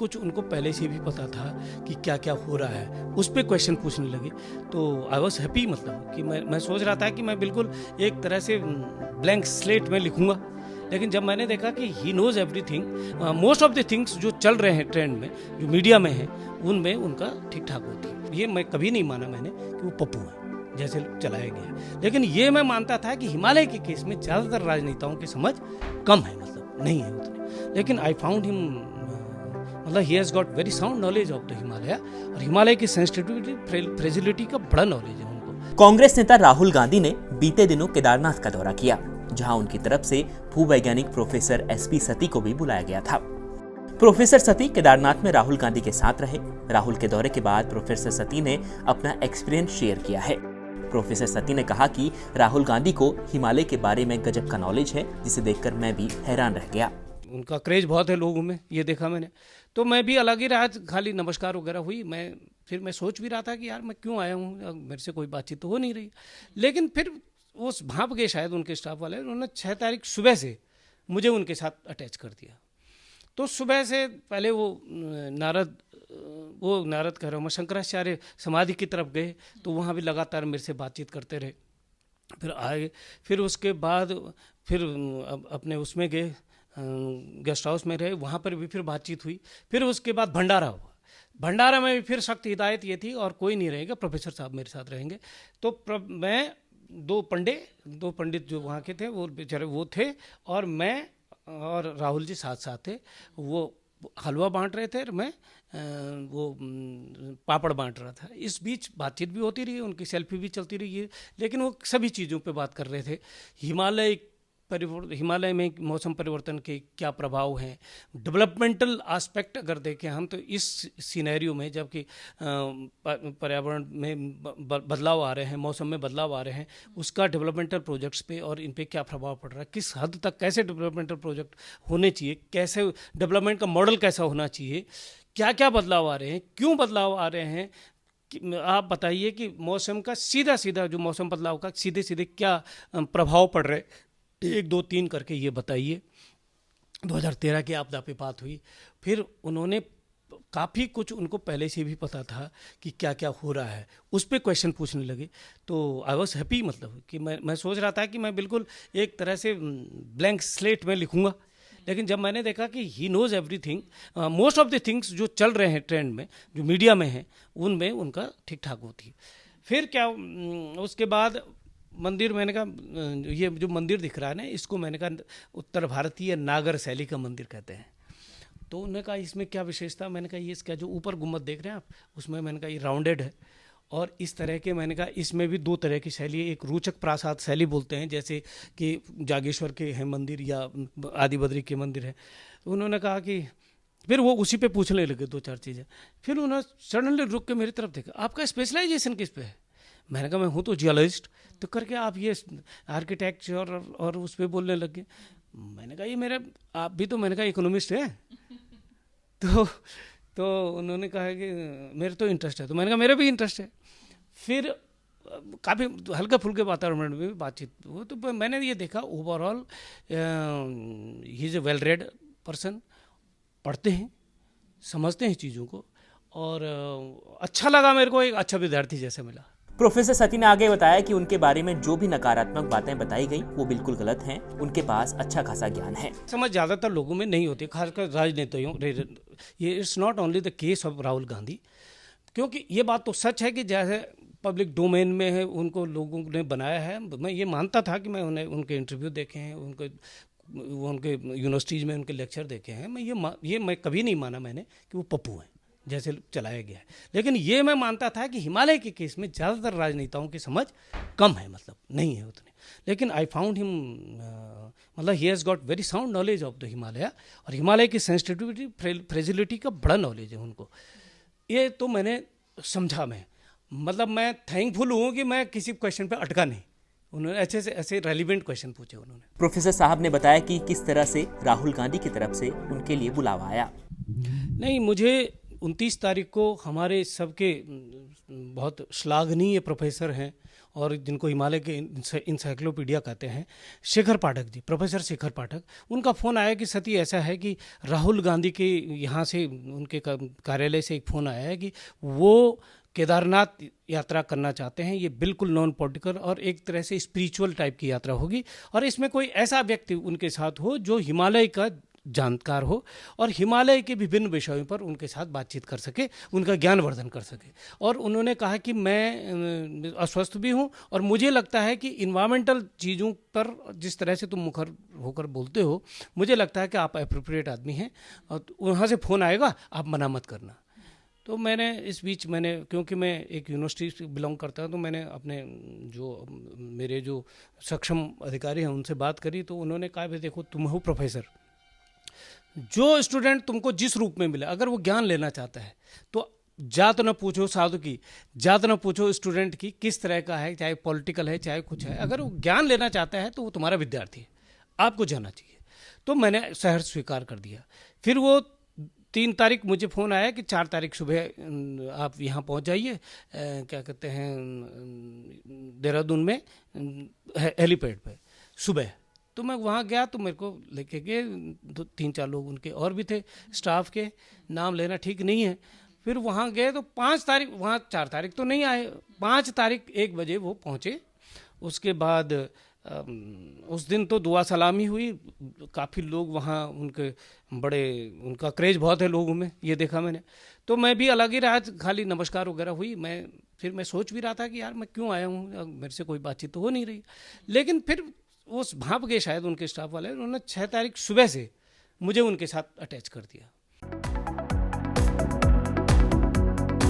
कुछ उनको पहले से भी पता था कि क्या क्या हो रहा है, उस पर क्वेश्चन पूछने लगे। तो आई वॉज हैप्पी, मतलब कि मैं सोच रहा था कि मैं बिल्कुल एक तरह से ब्लैंक स्लेट में लिखूंगा, लेकिन जब मैंने देखा कि he knows everything, most of the things जो चल रहे हैं ट्रेंड में, जो मीडिया में है, उनमें उनका ठीक ठाक होती है। ये मैं कभी नहीं माना मैंने कि वो पप्पू है जैसे चलाया गया, लेकिन ये मैं मानता था कि हिमालय के केस में ज़्यादातर राजनेताओं की समझ कम है, मतलब नहीं है उतनी। लेकिन आई फाउंड हिम, मतलब he has got very sound knowledge of the Himalaya, और हिमालय की सेंसिटिविटी फ्रेजिलिटी का बड़ा नॉलेज है उनको। कांग्रेस नेता राहुल गांधी ने बीते दिनों केदारनाथ का दौरा किया, जहां उनकी तरफ से भूवैज्ञानिक प्रोफेसर एसपी सती को भी बुलाया गया था। प्रोफेसर सती केदारनाथ में राहुल गांधी के साथ रहे। राहुल के दौरे के बाद प्रोफेसर सती ने अपना एक्सपीरियंस शेयर किया है। प्रोफेसर सती ने कहा कि राहुल गांधी को हिमालय के बारे में गजब का नॉलेज है, जिसे देखकर मैं भी हैरान रह गया। उनका क्रेज बहुत है लोगों में, ये देखा मैंने। तो मैं भी अलग ही रहा, खाली नमस्कार वगैरह हुई। फिर मैं सोच भी रहा था कि यार मैं क्यों आया हूँ, मेरे से कोई बातचीत तो हो नहीं रही। लेकिन फिर वो भाप गए शायद उनके स्टाफ वाले, उन्होंने 6 तारीख सुबह से मुझे उनके साथ अटैच कर दिया। तो सुबह से पहले वो नारद कह रहा हूँ मैं, शंकराचार्य समाधि की तरफ गए, तो वहाँ भी लगातार मेरे से बातचीत करते रहे। फिर आए, फिर उसके बाद फिर अपने उसमें गए, गेस्ट हाउस में रहे, वहाँ पर भी फिर बातचीत हुई। फिर उसके बाद भंडारा हुआ। भंडारा में भी फिर सख्त हिदायत ये थी, और कोई नहीं रहेगा, प्रोफेसर साहब मेरे साथ रहेंगे। तो मैं दो पंडित जो वहाँ के थे, वो बेचारे वो थे, और मैं और राहुल जी साथ साथ थे। वो हलवा बांट रहे थे और मैं वो पापड़ बांट रहा था। इस बीच बातचीत भी होती रही, उनकी सेल्फी भी चलती रही है, लेकिन वो सभी चीज़ों पे बात कर रहे थे। हिमालय में मौसम परिवर्तन के क्या प्रभाव हैं, डेवलपमेंटल एस्पेक्ट अगर देखें हम, तो इस सिनेरियो में जबकि पर्यावरण में बदलाव आ रहे हैं, मौसम में बदलाव आ रहे हैं, उसका डेवलपमेंटल प्रोजेक्ट्स पे और इन पे क्या प्रभाव पड़ रहा है, किस हद तक कैसे डेवलपमेंटल प्रोजेक्ट होने चाहिए, कैसे डेवलपमेंट का मॉडल कैसा होना चाहिए, क्या क्या बदलाव आ रहे हैं, क्यों बदलाव आ रहे हैं, आप बताइए कि मौसम का सीधा जो मौसम बदलाव का सीधे क्या प्रभाव पड़ रहे, 1 2 3 करके ये बताइए। 2013 की आपदा पे बात हुई। फिर उन्होंने काफ़ी कुछ, उनको पहले से भी पता था कि क्या क्या हो रहा है, उस पर क्वेश्चन पूछने लगे। तो आई वॉज हैप्पी, मतलब कि मैं सोच रहा था कि मैं बिल्कुल एक तरह से ब्लैंक स्लेट में लिखूंगा, लेकिन जब मैंने देखा कि he knows everything, most of the things जो चल रहे हैं ट्रेंड में, जो मीडिया में है, उनमें उनका ठीक ठाक होती है। फिर क्या, उसके बाद मंदिर, मैंने कहा ये जो मंदिर दिख रहा है ना, इसको मैंने कहा उत्तर भारतीय नागर शैली का मंदिर कहते हैं। तो उन्होंने कहा इसमें क्या विशेषता, मैंने कहा ये इसका जो ऊपर गुम्बद देख रहे हैं आप, उसमें मैंने कहा ये राउंडेड है, और इस तरह के, मैंने कहा इसमें भी 2 तरह की शैली है। एक रोचक प्रासाद शैली बोलते हैं, जैसे कि जागेश्वर के हैं मंदिर या आदि बद्री के मंदिर है। तो उन्होंने कहा कि फिर वो उसी पे पूछने लगे 2-4 चीज़ें। फिर उन्होंने सडनली रुक के मेरी तरफ देखा, आपका स्पेशलाइजेशन किस पे है? मैंने कहा मैं हूँ तो जियोलॉजिस्ट। तो करके आप ये आर्किटेक्चर और उस पर बोलने लगे। मैंने कहा ये मेरा, आप भी तो, मैंने कहा इकोनॉमिस्ट है। तो उन्होंने कहा कि मेरे तो इंटरेस्ट है। तो मैंने कहा मेरा भी इंटरेस्ट है। फिर काफ़ी हल्का फुल्के वातावरण में भी बातचीत हो। तो मैंने ये देखा overall he is a well read person, पढ़ते हैं, समझते हैं चीज़ों को, और अच्छा लगा मेरे को, एक अच्छा विद्यार्थी जैसे मिला। प्रोफेसर सती ने आगे बताया कि उनके बारे में जो भी नकारात्मक बातें बताई गई वो बिल्कुल गलत हैं। उनके पास अच्छा खासा ज्ञान है। समझ ज़्यादातर लोगों में नहीं होती, खासकर राजनेताओं। ये it's not only the case of Rahul Gandhi, क्योंकि ये बात तो सच है कि जैसे पब्लिक डोमेन में है, उनको लोगों ने बनाया है। मैं ये मानता था कि मैं उनके इंटरव्यू देखे हैं, उनके यूनिवर्सिटीज़ में उनके लेक्चर देखे हैं। मैं कभी नहीं माना मैंने कि वो पप्पू हैं जैसे चलाया गया है। लेकिन ये मैं मानता था कि हिमालय के केस में ज़्यादातर राजनेताओं की समझ कम है, मतलब नहीं है उतनी। लेकिन आई फाउंड हिम, मतलब he has got very sound knowledge of the Himalaya, और हिमालय की सेंसिटिविटी फ्रेजिलिटी का बड़ा नॉलेज है उनको। ये तो मैंने समझा। मतलब मैं थैंकफुल हूँ कि मैं किसी क्वेश्चन पे अटका नहीं। उन्होंने अच्छे से ऐसे रेलिवेंट क्वेश्चन पूछे उन्होंने। प्रोफेसर साहब ने बताया कि किस तरह से राहुल गांधी की तरफ से उनके लिए बुलावा आया। नहीं, मुझे 29 तारीख को हमारे सबके बहुत श्लाघनीय प्रोफेसर हैं और जिनको हिमालय के इंसाइक्लोपीडिया कहते हैं, शेखर पाठक जी, प्रोफेसर शेखर पाठक, उनका फ़ोन आया कि सती ऐसा है कि राहुल गांधी के यहाँ से, उनके कार्यालय से एक फ़ोन आया है कि वो केदारनाथ यात्रा करना चाहते हैं। ये बिल्कुल नॉन पॉलिटिकल और एक तरह से स्पिरिचुअल टाइप की यात्रा होगी, और इसमें कोई ऐसा व्यक्ति उनके साथ हो जो हिमालय का जानकार हो और हिमालय के विभिन्न विषयों पर उनके साथ बातचीत कर सके, उनका ज्ञानवर्धन कर सके। और उन्होंने कहा कि मैं अस्वस्थ भी हूँ और मुझे लगता है कि इन्वायरमेंटल चीज़ों पर जिस तरह से तुम मुखर होकर बोलते हो, मुझे लगता है कि आप अप्रोप्रिएट आदमी हैं, और वहाँ से फ़ोन आएगा, आप मना मत करना। तो मैंने इस बीच क्योंकि मैं एक यूनिवर्सिटी से बिलोंग करता हूँ, तो मैंने अपने मेरे जो सक्षम अधिकारी हैं उनसे बात करी। तो उन्होंने कहा भाई देखो, तुम हो प्रोफेसर, जो स्टूडेंट तुमको जिस रूप में मिले, अगर वो ज्ञान लेना चाहता है तो जात न पूछो साधु की, जात न पूछो स्टूडेंट की किस तरह का है, चाहे पॉलिटिकल है चाहे कुछ है, अगर वो ज्ञान लेना चाहता है तो वो तुम्हारा विद्यार्थी है, आपको जाना चाहिए। तो मैंने सहर्ष स्वीकार कर दिया। फिर वो 3 तारीख मुझे फ़ोन आया कि 4 तारीख सुबह आप यहाँ पहुँच जाइए, क्या कहते हैं, देहरादून में हेलीपैड पे सुबह। तो मैं वहाँ गया, तो मेरे को लेके गए 3-4 लोग उनके और भी थे स्टाफ के, नाम लेना ठीक नहीं है। फिर वहाँ गए तो 5 तारीख, वहाँ 4 तारीख तो नहीं आए, 5 तारीख 1 बजे वो पहुँचे। उसके बाद उस दिन तो दुआ सलामी हुई, काफ़ी लोग वहाँ, उनका क्रेज बहुत है लोगों में, ये देखा मैंने। तो मैं भी अलग ही रहा, खाली नमस्कार वगैरह हुई। फिर मैं सोच भी रहा था कि यार मैं क्यों आया हूँ, मेरे से कोई बातचीत तो हो नहीं रही। लेकिन फिर वो भाप गए शायद उनके स्टाफ वाले, उन्होंने 6 तारीख सुबह से मुझे उनके साथ अटैच कर दिया।